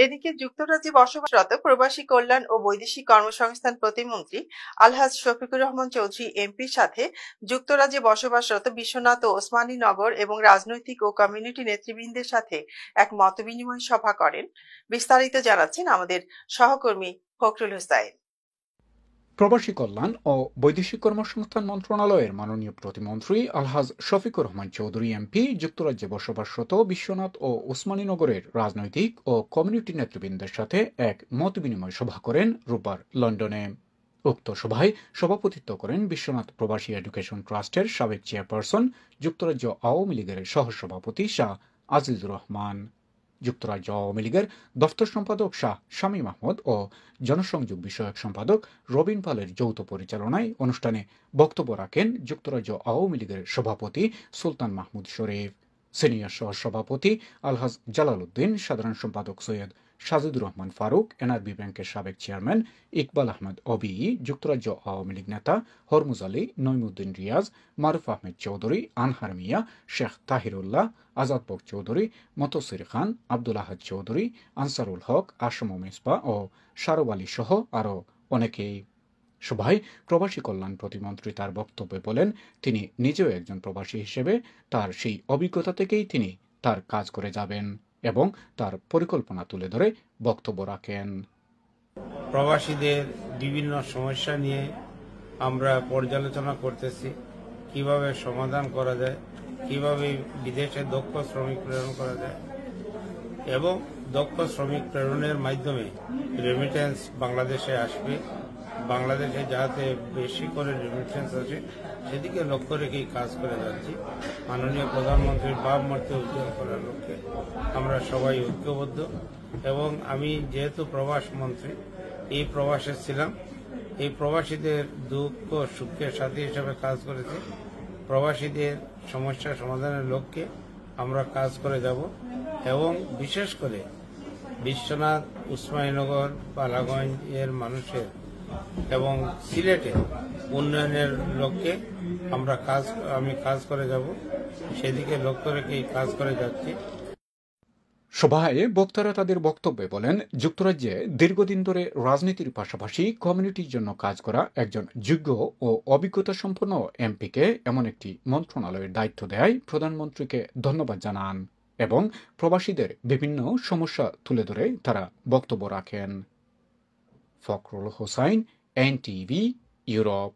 এদিকে যুক্তরাজ্যে বসবাসরত প্রবাসী কল্যাণ ও বৈদেশিক কর্মসংস্থান প্রতিমন্ত্রী আলহাজ শফিকুর রহমান চৌধুরী এমপির সাথে যুক্তরাজ্যে বসবাসরত বিশ্বনাথ ও ওসমানীনগর এবং রাজনৈতিক ও কমিউনিটি নেতৃবৃন্দের সাথে এক মতবিনিময় সভা করেন। বিস্তারিত জানাচ্ছেন আমাদের সহকর্মী ফখরুল হোসাইন। প্রবাসী কল্যাণ ও বৈদেশিক কর্মসংস্থান মন্ত্রণালয়ের মাননীয় প্রতিমন্ত্রী আলহাজ শফিকুর রহমান চৌধুরী এমপি যুক্তরাজ্যে বসবাসরত বিশ্বনাথ ও ওসমানীনগরের রাজনৈতিক ও কমিউনিটি নেতৃবৃন্দের সাথে এক মতবিনিময় সভা করেন রোববার লন্ডনে। উক্ত সভায় সভাপতিত্ব করেন বিশ্বনাথ প্রবাসী এডুকেশন ট্রাস্টের সাবেক চেয়ারপারসন যুক্তরাজ্য আওয়ামী লীগের সহসভাপতি শাহ আজিজুর রহমান, যুক্তরাজ্য আওয়ামী লীগের দফতর সম্পাদক শাহ শামীম আহমদ ও জনসংযোগ বিষয়ক সম্পাদক রবিন পালের যৌথ পরিচালনায় অনুষ্ঠানে বক্তব্য রাখেন যুক্তরাজ্য আওয়ামী লীগের সভাপতি সুলতান মাহমুদ শরীফ, সিনিয়র সহসভাপতি আলহাজ জালাল উদ্দিন, সাধারণ সম্পাদক সৈয়দ সাজিদুর রহমান ফারুক, এনআরবি ব্যাংকের সাবেক চেয়ারম্যান ইকবাল আহমেদ অবিই, যুক্তরাজ্য আওয়ামী লীগ নেতা হরমুজ আলী, নইমুদ্দিন রিয়াজ, মারুফ আহমেদ চৌধুরী, আনহার মিয়া, শেখ তাহিরুল্লাহ, আজাদ বক চৌধুরী, মতসির খান, আব্দুল আহাদ চৌধুরী, আনসারুল হক, আসম মেসবা ও শারব আলী সহ আরও অনেকেই। সভায় প্রবাসী কল্যাণ প্রতিমন্ত্রী তার বক্তব্যে বলেন, তিনি নিজেও একজন প্রবাসী হিসেবে তার সেই অভিজ্ঞতা থেকেই তিনি তার কাজ করে যাবেন এবং তার পরিকল্পনা তুলে ধরে বক্তব্য রাখেন। প্রবাসীদের বিভিন্ন সমস্যা নিয়ে আমরা পর্যালোচনা করতেছি, কিভাবে সমাধান করা যায়, কিভাবে বিদেশে দক্ষ শ্রমিক প্রেরণ করা যায় এবং দক্ষ শ্রমিক প্রেরণের মাধ্যমে রেমিটেন্স বাংলাদেশে আসবে, বাংলাদেশে যাতে বেশি করে রেমিটেন্স আসে সেদিকে লক্ষ্য রেখেই কাজ করে যাচ্ছি। মাননীয় প্রধানমন্ত্রীর ভাবমূর্তি উজ্জ্বল করার লক্ষ্যে আমরা সবাই ঐক্যবদ্ধ এবং আমি যেহেতু প্রবাস মন্ত্রী এই প্রবাসে ছিলাম, এই প্রবাসীদের দুঃখ সুখের সাথী হিসেবে কাজ করেছি। প্রবাসীদের সমস্যা সমাধানের লক্ষ্যে আমরা কাজ করে যাব এবং বিশেষ করে বিশ্বনাথ, ওসমানীনগর, বালাগঞ্জ এর মানুষের এবং সিলেটের উন্নয়নের লক্ষ্যে আমি কাজ করে যাব, সেদিকে লক্ষ্য রেখেই কাজ করে যাচ্ছি। সভায় বক্তারা তাদের বক্তব্যে বলেন, যুক্তরাজ্যে দীর্ঘদিন ধরে রাজনীতির পাশাপাশি কমিউনিটির জন্য কাজ করা একজন যোগ্য ও অভিজ্ঞতা সম্পন্ন এমপিকে এমন একটি মন্ত্রণালয়ের দায়িত্ব দেয় প্রধানমন্ত্রীকে ধন্যবাদ জানান এবং প্রবাসীদের বিভিন্ন সমস্যা তুলে ধরে তারা বক্তব্য রাখেন। Fakhrul Hossain, NTV, Europe.